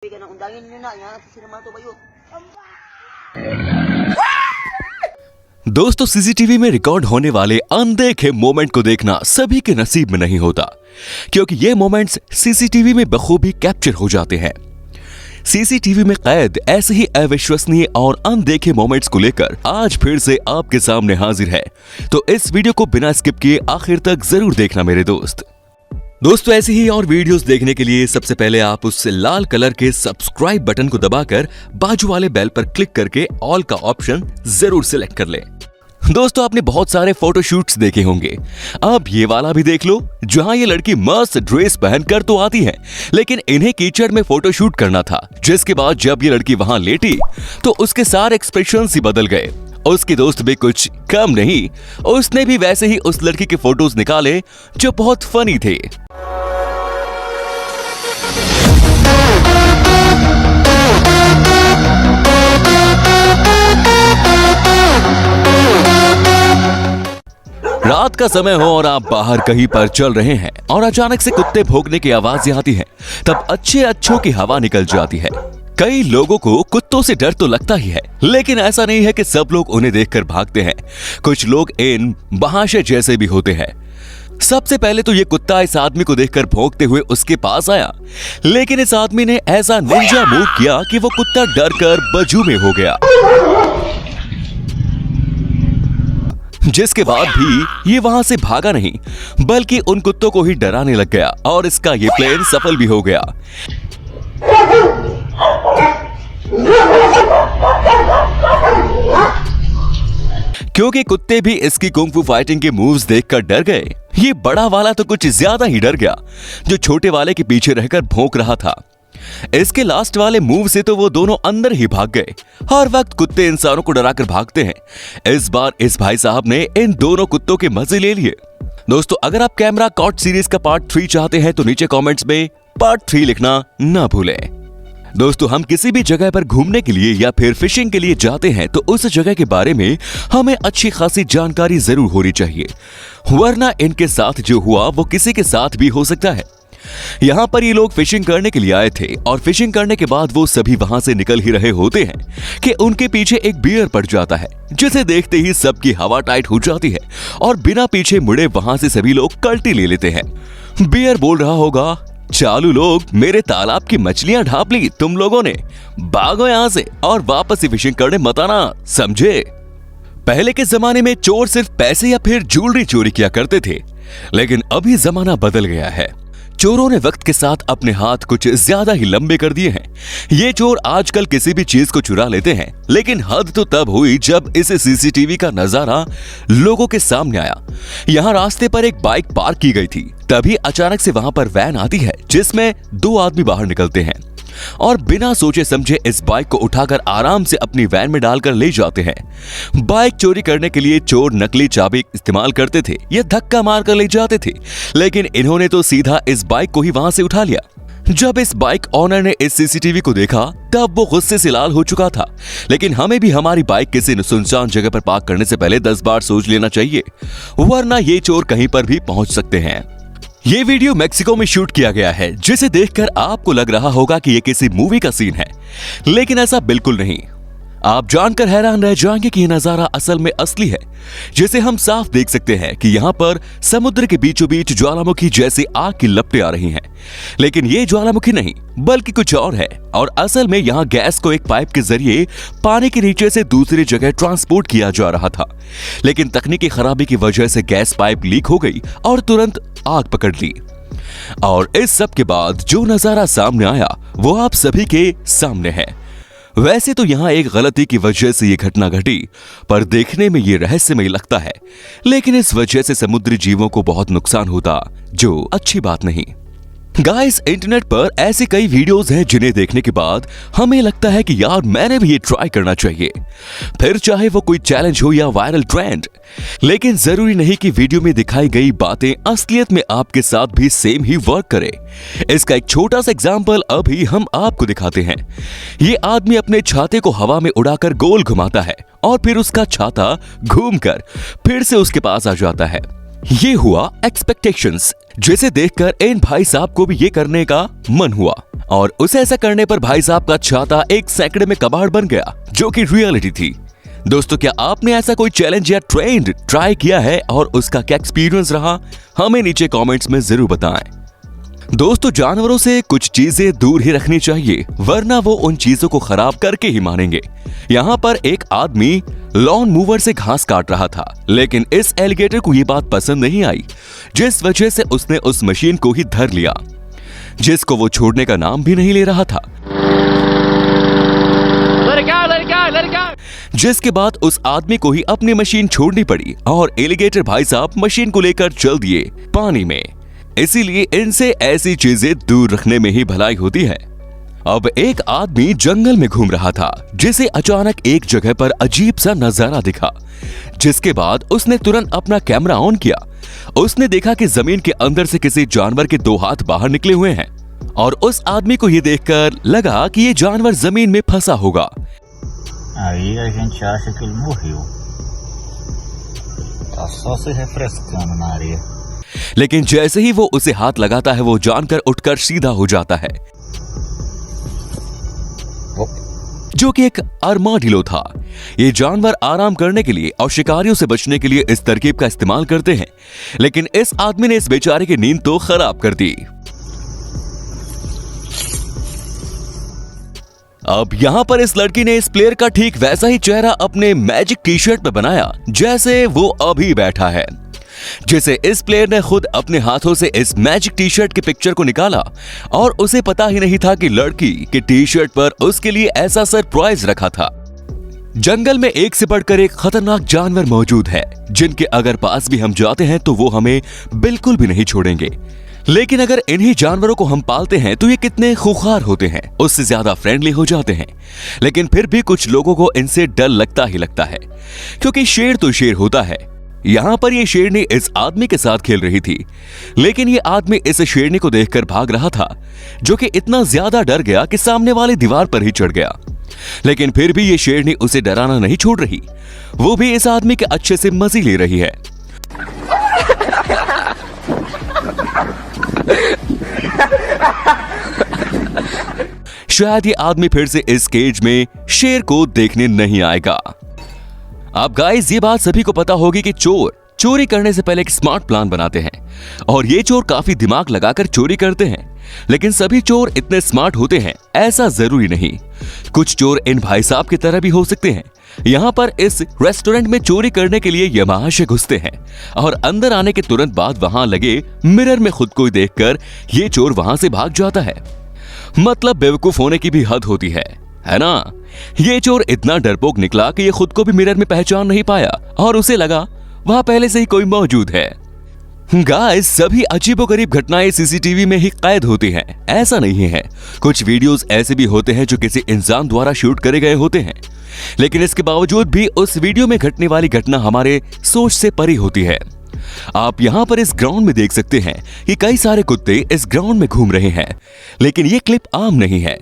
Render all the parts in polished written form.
Undangin nyo na, yan si Sir Mato Bayot. दोस्तों, CCTV में record होने वाले अनदेखे मोमेंट को देखना सभी के नसीब में नहीं होता, क्योंकि ये मोमेंट्स सीसीटीवी में बखूबी कैप्चर हो जाते हैं। सीसीटीवी में कैद ऐसे ही अविश्वसनीय और अनदेखे मोमेंट्स को लेकर आज फिर से आपके सामने हाजिर है, तो इस वीडियो को बिना स्किप किए आखिर तक जरूर देखना मेरे दोस्तों, ऐसी ही और वीडियोस देखने के लिए सबसे पहले आप उस लाल कलर के सब्सक्राइब बटन को दबाकर बाजू वाले बेल पर क्लिक करके ऑल का ऑप्शन जरूर सिलेक्ट कर लें। दोस्तों, आपने बहुत सारे फोटोशूट्स देखे होंगे, अब ये वाला भी देख लो, जहां ये लड़की मस्त ड्रेस पहनकर तो आती है, लेकिन इन्हें कीचड़ में फोटोशूट करना था, जिसके बाद जब ये लड़की वहां लेटी तो उसके सारे एक्सप्रेशंस ही बदल गए। उसके दोस्त भी कुछ कम नहीं, उसने भी वैसे ही उस लड़की के फोटोज निकाले जो बहुत फनी थे। रात का समय हो और आप बाहर कहीं पर चल रहे हैं और अचानक से कुत्ते भौंकने की आवाजें आती हैं, तब अच्छों की हवा निकल जाती है। कई लोगों को कुत्तों से डर तो लगता ही है, लेकिन ऐसा नहीं है कि सब लोग उन्हें देखकर भागते हैं। कुछ लोग इन बहाशे जैसे भी होते हैं। सबसे पहले तो ये कुत्ता इस आदमी को देखकर भौंकते हुए उसके पास आया, लेकिन इस आदमी ने ऐसा निंजा मूव किया कि वो कुत्ता डर कर बजू में हो गया, जिसके बाद भी ये वहां से भागा नहीं, बल्कि उन कुत्तों को ही डराने लग गया और इसका ये प्लान सफल भी हो गया। क्योंकि कुत्ते भी इसकी कुंग-फू फाइटिंग के मूव्स देखकर डर गए। ये बड़ा वाला तो कुछ ज्यादा ही डर गया, जो छोटे वाले के पीछे रहकर भौंक रहा था। इसके लास्ट वाले मूव से तो वो दोनों अंदर ही भाग गए। हर वक्त कुत्ते इंसानों को डराकर भागते हैं, इस बार इस भाई साहब ने इन दोनों कुत्तों के मजे ले लिए। दोस्तों, अगर आप कैमरा कॉट सीरीज का पार्ट 3 चाहते हैं तो नीचे कमेंट्स में पार्ट 3 लिखना ना भूलें। दोस्तों, हम किसी भी जगह पर घूमने के लिए या फिर फिशिंग के लिए जाते हैं तो उस जगह के बारे में हमें अच्छी खासी जानकारी जरूर होनी चाहिए, वरना इनके साथ जो हुआ वो किसी के साथ भी हो सकता है। यहाँ पर ये लोग फिशिंग करने के लिए आए थे और फिशिंग करने के बाद वो सभी वहां से निकल ही रहे होते हैं कि उनके पीछे एक बियर पड़ जाता है, जिसे देखते ही सबकी हवा टाइट हो जाती है और बिना पीछे मुड़े वहां से सभी लोग कल्टी ले लेते हैं। बियर बोल रहा होगा, चालू लोग, मेरे तालाब की मछलियां ढाप ली तुम लोगों ने, भागो यहां से और वापस ही फिशिंग करने मत आना, समझे। पहले के जमाने में चोर सिर्फ पैसे या फिर ज्वेलरी चोरी किया करते थे, लेकिन अभी जमाना बदल गया है। चोरों ने वक्त के साथ अपने हाथ कुछ ज्यादा ही लंबे कर दिए हैं। ये चोर आजकल किसी भी चीज को चुरा लेते हैं, लेकिन हद तो तब हुई जब इस सीसीटीवी का नजारा लोगों के सामने आया। यहाँ रास्ते पर एक बाइक पार्क की गई थी, तभी अचानक से वहां पर वैन आती है, जिसमें 2 आदमी बाहर निकलते हैं और बिना सोचे समझे इस बाइक को उठाकर आराम से अपनी वैन में डालकर ले जाते हैं। बाइक चोरी करने के लिए चोर नकली चाबी इस्तेमाल करते थे या धक्का मारकर ले जाते थे, लेकिन इन्होंने तो सीधा इस बाइक को ही वहां से उठा लिया। जब इस बाइक ऑनर ने इस सीसीटीवी को देखा तब वो गुस्से से लाल हो चुका था, लेकिन हमें भी हमारी बाइक किसी सुनसान जगह पर पार्क करने से पहले 10 बार सोच लेना चाहिए, वरना ये चोर कहीं पर भी पहुंच सकते हैं। ये वीडियो मेक्सिको में शूट किया गया है, जिसे देखकर आपको लग रहा होगा कि ये किसी मूवी का सीन है, लेकिन ऐसा बिल्कुल नहीं। आप जानकर हैरान रह जाएंगे कि यह नजारा असल में असली है, जिसे हम साफ देख सकते हैं कि यहाँ पर समुद्र के बीचों बीच ज्वालामुखी जैसी आग की लपटें आ रही हैं, लेकिन ये ज्वालामुखी नहीं बल्कि कुछ और है, और असल में यहाँ गैस को एक पाइप के जरिए पानी के नीचे से दूसरी जगह ट्रांसपोर्ट किया जा रहा था, लेकिन तकनीकी खराबी की वजह से गैस पाइप लीक हो गई और तुरंत आग पकड़ ली। और इस सब के बाद जो नजारा सामने आया वो आप सभी के सामने है। वैसे तो यहाँ एक गलती की वजह से ये घटना घटी, पर देखने में ये रहस्यमय लगता है, लेकिन इस वजह से समुद्री जीवों को बहुत नुकसान होता, जो अच्छी बात नहीं। गाइस, इंटरनेट पर ऐसे कई वीडियोस हैं जिन्हें देखने के बाद हमें लगता है कि यार मैंने भी ये ट्राई करना चाहिए, फिर चाहे वो कोई चैलेंज हो या वायरल ट्रेंड। लेकिन जरूरी नहीं कि वीडियो में दिखाई गई बातें असलियत में आपके साथ भी सेम ही वर्क करे। इसका एक छोटा सा एग्जाम्पल अभी हम आपको दिखाते हैं। ये आदमी अपने छाते को हवा में उड़ाकर गोल घुमाता है और फिर उसका छाता घूमकर फिर से उसके पास आ जाता है। ये हुआ एक्सपेक्टेशंस, जिसे देखकर इन भाई साहब को भी ये करने का मन हुआ और उसे ऐसा करने पर भाई साहब का छाता एक सैकड़े में कबाड़ बन गया, जो कि रियलिटी थी। दोस्तों, क्या आपने ऐसा कोई चैलेंज या ट्रेंड ट्राई किया है और उसका क्या एक्सपीरियंस रहा? हमें नीचे कमेंट्स में जरूर बताएं। दोस्तों, जानवरों से कुछ चीजें दूर ही रखनी चाहिए, वरना वो उन चीजों को खराब करके ही मानेंगे। यहाँ पर एक आदमी लॉन मूवर से घास काट रहा था, लेकिन इस एलिगेटर को ये बात पसंद नहीं आई, जिस वजह से उसने उस मशीन को ही धर लिया, जिसको वो छोड़ने का नाम भी नहीं ले रहा था। जिसके बाद उस आदमी को ही अपनी मशीन छोड़नी पड़ी और एलिगेटर भाई साहब मशीन को लेकर चल दिए पानी में। इसीलिए इनसे ऐसी चीजें दूर रखने में ही भलाई होती है। अब एक आदमी जंगल में घूम रहा था, जिसे अचानक एक जगह पर अजीब सा नजारा दिखा, जिसके बाद उसने तुरंत अपना कैमरा ऑन किया। उसने देखा कि जमीन के अंदर से किसी जानवर के 2 हाथ बाहर निकले हुए हैं और उस आदमी को ये देखकर लगा कि ये जानवर जमीन में फंसा होगा। Aí a gente acha que ele morreu. Tá só se refrescando na areia. लेकिन जैसे ही वो उसे हाथ लगाता है, वो जानकर उठकर सीधा हो जाता है, जो कि एक आर्माडिलो था। ये जानवर आराम करने के लिए और शिकारियों से बचने के लिए इस तरकीब का इस्तेमाल करते हैं, लेकिन इस आदमी ने इस बेचारे की नींद तो खराब कर दी। अब यहाँ पर इस लड़की ने इस प्लेयर का ठीक वैसा ही चेहरा अपने मैजिक टी शर्ट में बनाया, जैसे वो अभी बैठा है, जिसे इस प्लेयर ने खुद अपने हाथों से इस मैजिक टी शर्ट की पिक्चर को निकाला और उसे पता ही नहीं था कि लड़की के टी शर्ट पर उसके लिए ऐसा सरप्राइज रखा था। जंगल में एक से बढ़कर एक खतरनाक जानवर मौजूद है, जिनके अगर पास भी हम जाते हैं तो वो हमें बिल्कुल भी नहीं छोड़ेंगे। लेकिन अगर इन्हीं जानवरों को हम पालते हैं तो ये कितने खूंखार होते हैं, उससे ज्यादा फ्रेंडली हो जाते हैं। लेकिन फिर भी कुछ लोगों को इनसे डर लगता ही लगता है, क्योंकि शेर तो शेर होता है। यहाँ पर ये शेरनी इस आदमी के साथ खेल रही थी, लेकिन ये आदमी इस शेरनी को देखकर भाग रहा था, जो कि इतना ज्यादा डर गया कि सामने वाली दीवार पर ही चढ़ गया। लेकिन फिर भी ये शेरनी उसे डराना नहीं छोड़ रही, वो भी इस आदमी के अच्छे से मजे ले रही है। शायद ये आदमी फिर से इस केज में शेर को देखने नहीं आएगा। अब गाइस, ये बात सभी को पता होगी कि चोर चोरी करने से पहले एक स्मार्ट प्लान बनाते हैं और ये चोर काफी दिमाग लगाकर चोरी करते हैं। लेकिन सभी चोर इतने स्मार्ट होते हैं ऐसा जरूरी नहीं। कुछ चोर इन भाई साहब की तरह भी हो सकते हैं। यहाँ पर इस रेस्टोरेंट में चोरी करने के लिए ये महाशय घुसते हैं और अंदर आने के तुरंत बाद वहां लगे मिरर में खुद को देखकर ये चोर वहां से भाग जाता है। मतलब बेवकूफ होने की भी हद होती है ना? ये चोर इतना डरपोक निकला कि ये खुद को भी मिरर में पहचान नहीं पाया और उसे लगा वहां पहले से ही कोई मौजूद है। गाइस, सभी अजीबोगरीब घटनाएं सीसीटीवी में ही कैद होती हैं, ऐसा नहीं है। कुछ वीडियोस ऐसे भी होते हैं जो किसी इंसान द्वारा शूट करे गए होते हैं, लेकिन इसके बावजूद भी उस वीडियो में घटने वाली घटना हमारे सोच से परे होती है। आप यहाँ पर इस ग्राउंड में देख सकते हैं कि कई सारे कुत्ते इस ग्राउंड में घूम रहे हैं, लेकिन ये क्लिप आम नहीं है।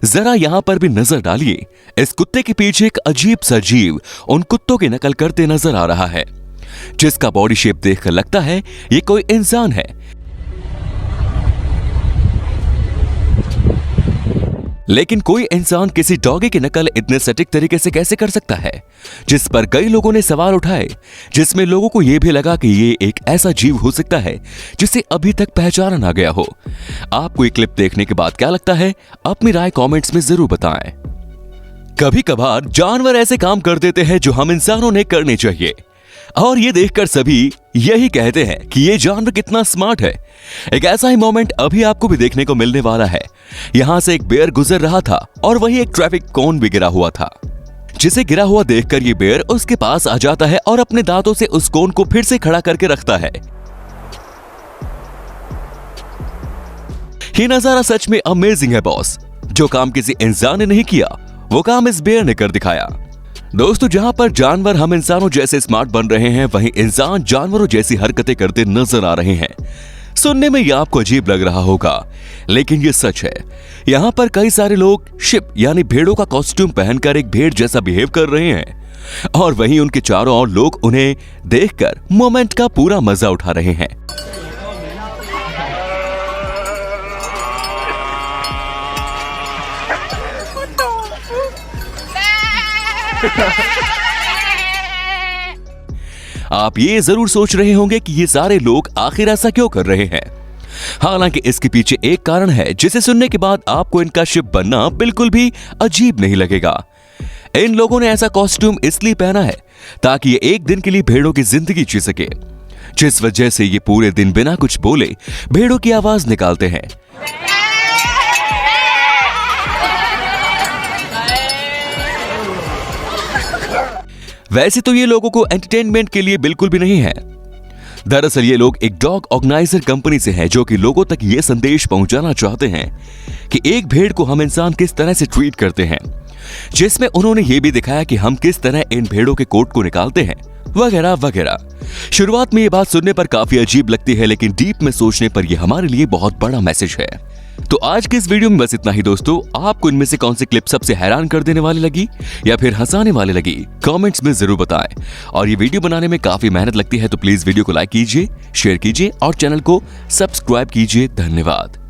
जरा यहाँ पर भी नजर डालिए। इस कुत्ते के पीछे एक अजीब सा जीव उन कुत्तों की नकल करते नजर आ रहा है, जिसका बॉडी शेप देखकर लगता है ये कोई इंसान है। लेकिन कोई इंसान किसी डॉगी की नकल इतने सटीक तरीके से कैसे कर सकता है, जिस पर कई लोगों ने सवाल उठाए, जिसमें लोगों को यह भी लगा कि ये एक ऐसा जीव हो सकता है जिसे अभी तक पहचाना ना गया हो। आपको ये क्लिप देखने के बाद क्या लगता है, अपनी राय कमेंट्स में जरूर बताएं। कभी कभार जानवर ऐसे काम कर देते हैं जो हम इंसानों ने करने चाहिए, और ये देखकर सभी यही कहते हैं कि ये जानवर कितना स्मार्ट है। एक ऐसा ही मोमेंट अभी आपको भी देखने को मिलने वाला है। यहां से एक बेयर गुजर रहा था और वही एक ट्रैफिक कोन भी गिरा हुआ था, जिसे गिरा हुआ देखकर ये बेयर उसके पास आ जाता है और अपने दांतों से उस कोन को फिर से खड़ा करके रखता है। ये नजारा सच में अमेजिंग है बॉस। जो काम किसी इंसान ने नहीं किया, वो काम इस बेयर ने कर दिखाया। दोस्तों, जहां पर जानवर हम इंसानों जैसे स्मार्ट बन रहे हैं, वहीं इंसान जानवरों जैसी हरकतें करते नजर आ रहे हैं। सुनने में यह आपको अजीब लग रहा होगा, लेकिन ये सच है। यहाँ पर कई सारे लोग शिप यानी भेड़ों का कॉस्ट्यूम पहनकर एक भेड़ जैसा बिहेव कर रहे हैं, और वहीं उनके चारों ओर लोग उन्हें देखकर मोमेंट का पूरा मजा उठा रहे हैं। आप ये जरूर सोच रहे होंगे कि ये सारे लोग आखिर ऐसा क्यों कर रहे हैं। हालांकि इसके पीछे एक कारण है जिसे सुनने के बाद आपको इनका शिप बनना बिल्कुल भी अजीब नहीं लगेगा। इन लोगों ने ऐसा कॉस्ट्यूम इसलिए पहना है ताकि ये एक दिन के लिए भेड़ों की जिंदगी जी सके, जिस वजह से ये पूरे दिन बिना कुछ बोले भेड़ों की आवाज निकालते हैं। वैसे तो ये लोगों को एंटरटेनमेंट के लिए बिल्कुल भी नहीं है। दरअसल ये लोग एक डॉग ऑर्गेनाइजर कंपनी से हैं जो कि लोगों तक ये संदेश पहुंचाना चाहते हैं कि एक भेड़ को हम इंसान किस तरह से ट्रीट करते हैं, जिसमें उन्होंने ये भी दिखाया कि हम किस तरह इन भेड़ों के कोट को निकालते हैं, वगैरह वगैरह। शुरुआत में ये बात सुनने पर काफी अजीब लगती है, लेकिन डीप में सोचने पर यह हमारे लिए बहुत बड़ा मैसेज है। तो आज के इस वीडियो में बस इतना ही दोस्तों। आपको इनमें से कौन सी क्लिप सबसे हैरान कर देने वाली लगी या फिर हंसाने वाली लगी, कमेंट्स में जरूर बताएं। और ये वीडियो बनाने में काफी मेहनत लगती है, तो प्लीज वीडियो को लाइक कीजिए, शेयर कीजिए और चैनल को सब्सक्राइब कीजिए। धन्यवाद।